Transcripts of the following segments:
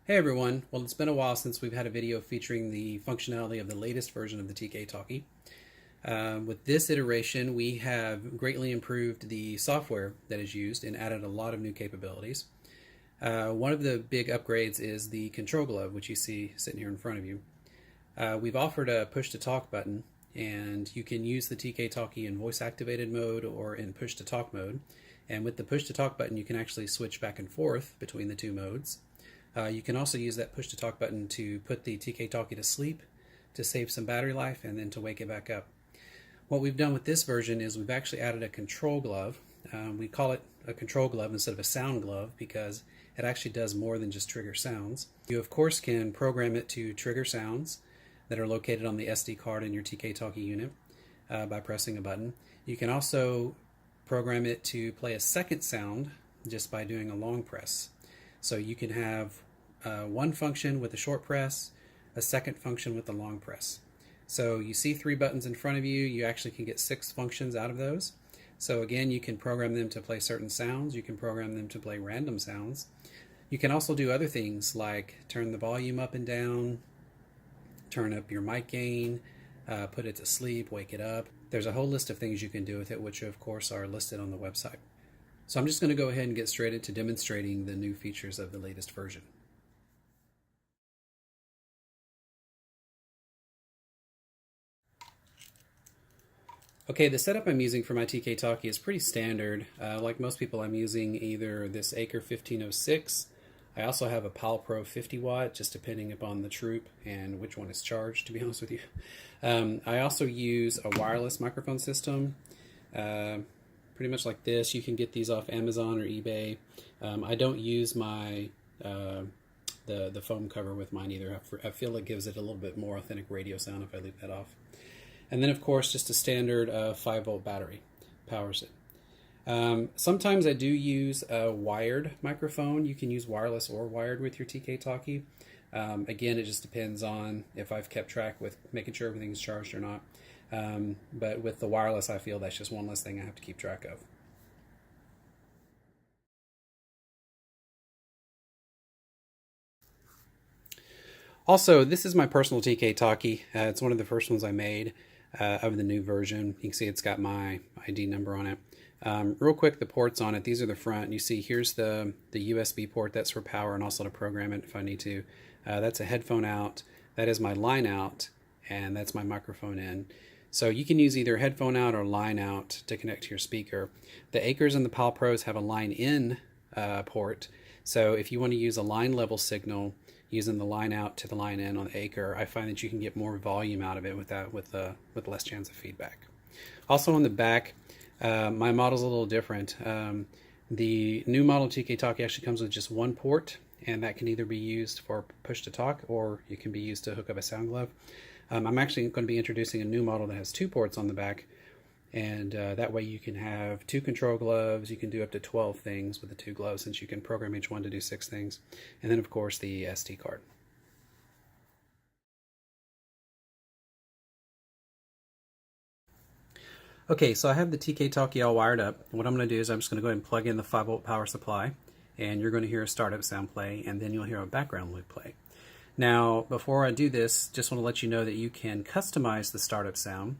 Hey everyone, well it's been a while since we've had a video featuring the functionality of the latest version of the TK-Talkie. With this iteration we have greatly improved the software that is used and added a lot of new capabilities. One of the big upgrades is the control glove, which you see sitting here in front of you. We've offered a push-to-talk button, and you can use the TK-Talkie in voice-activated mode or in push-to-talk mode. And with the push-to-talk button you can actually switch back and forth between the two modes. You can also use that push-to-talk button to put the TK-Talkie to sleep, to save some battery life, and then to wake it back up. What we've done with this version is we've actually added a control glove. We call it a control glove instead of a sound glove because it actually does more than just trigger sounds. You of course can program it to trigger sounds that are located on the SD card in your TK-Talkie unit by pressing a button. You can also program it to play a second sound just by doing a long press. So you can have one function with a short press, a second function with a long press. So you see 3 buttons in front of you, you actually can get 6 functions out of those. So again, you can program them to play certain sounds, you can program them to play random sounds. You can also do other things like turn the volume up and down, turn up your mic gain, put it to sleep, wake it up. There's a whole list of things you can do with it, which of course are listed on the website. So I'm just going to go ahead and get straight into demonstrating the new features of the latest version. Okay, the setup I'm using for my TK-Talkie is pretty standard. Like most people, I'm using either this Acre 1506. I also have a PAL Pro 50 watt, just depending upon the troop and which one is charged, to be honest with you. I also use a wireless microphone system. Pretty much like this. You can get these off Amazon or eBay. I don't use my the foam cover with mine either. I feel it gives it a little bit more authentic radio sound if I leave that off. And then of course just a standard 5-volt battery powers it. Sometimes I do use a wired microphone. You can use wireless or wired with your TK-Talkie. Again, it just depends on if I've kept track with making sure everything's charged or not. But with the wireless, I feel that's just one less thing I have to keep track of. Also, this is my personal TK-Talkie. It's one of the first ones I made of the new version. You can see it's got my ID number on it. Real quick, the ports on it, these are the front. You see here's the USB port, that's for power and also to program it if I need to. That's a headphone out, that is my line out, and that's my microphone in. So you can use either headphone out or line out to connect to your speaker. The Acres and the PAL Pros have a line in port. So if you want to use a line level signal using the line out to the line in on the Acre, I find that you can get more volume out of it with less chance of feedback. Also on the back, my model's a little different. The new model TK-Talkie actually comes with just one port, and that can either be used for push to talk or it can be used to hook up a sound glove. I'm actually going to be introducing a new model that has 2 ports on the back, and that way you can have 2 control gloves. You can do up to 12 things with the 2 gloves, since you can program each one to do 6 things. And then of course the SD card. Okay, so I have the TK-Talkie all wired up. What I'm going to do is I'm just going to go ahead and plug in the 5-volt power supply, and you're going to hear a startup sound play, and then you'll hear a background loop play. Now, before I do this, just want to let you know that you can customize the startup sound.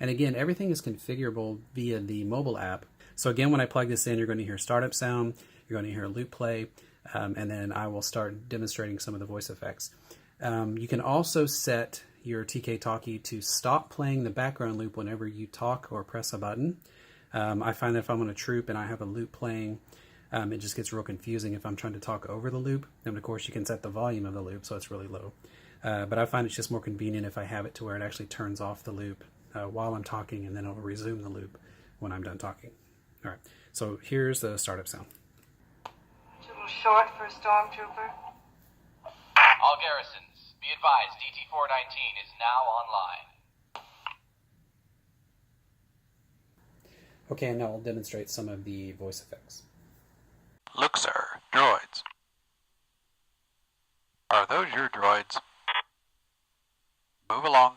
And again, everything is configurable via the mobile app. So again, when I plug this in, you're going to hear startup sound, you're going to hear a loop play, and then I will start demonstrating some of the voice effects. You can also set your TK-Talkie to stop playing the background loop whenever you talk or press a button. I find that if I'm on a troop and I have a loop playing, it just gets real confusing if I'm trying to talk over the loop. And of course you can set the volume of the loop so it's really low. But I find it's just more convenient if I have it to where it actually turns off the loop while I'm talking, and then it'll resume the loop when I'm done talking. All right, so here's the startup sound. It's a little short for a stormtrooper. All garrisons, be advised, DT-419 is now online. Okay, and now I'll demonstrate some of the voice effects. Look, sir, droids. Are those your droids? Move along.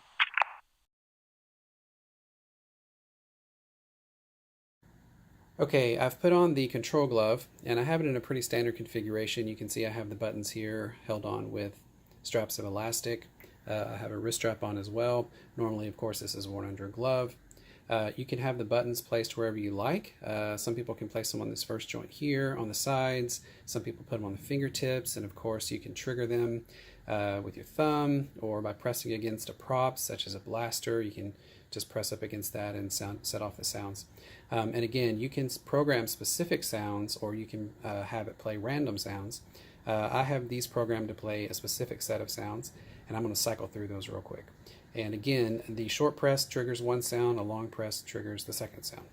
Okay, I've put on the control glove, and I have it in a pretty standard configuration. You can see I have the buttons here held on with straps of elastic. I have a wrist strap on as well. Normally, of course, this is worn under a glove. You can have the buttons placed wherever you like. Some people can place them on this first joint here, on the sides. Some people put them on the fingertips, and of course you can trigger them with your thumb or by pressing against a prop such as a blaster. You can just press up against that and set off the sounds. And again, you can program specific sounds, or you can have it play random sounds. I have these programmed to play a specific set of sounds, and I'm going to cycle through those real quick. And again, the short press triggers one sound, a long press triggers the second sound.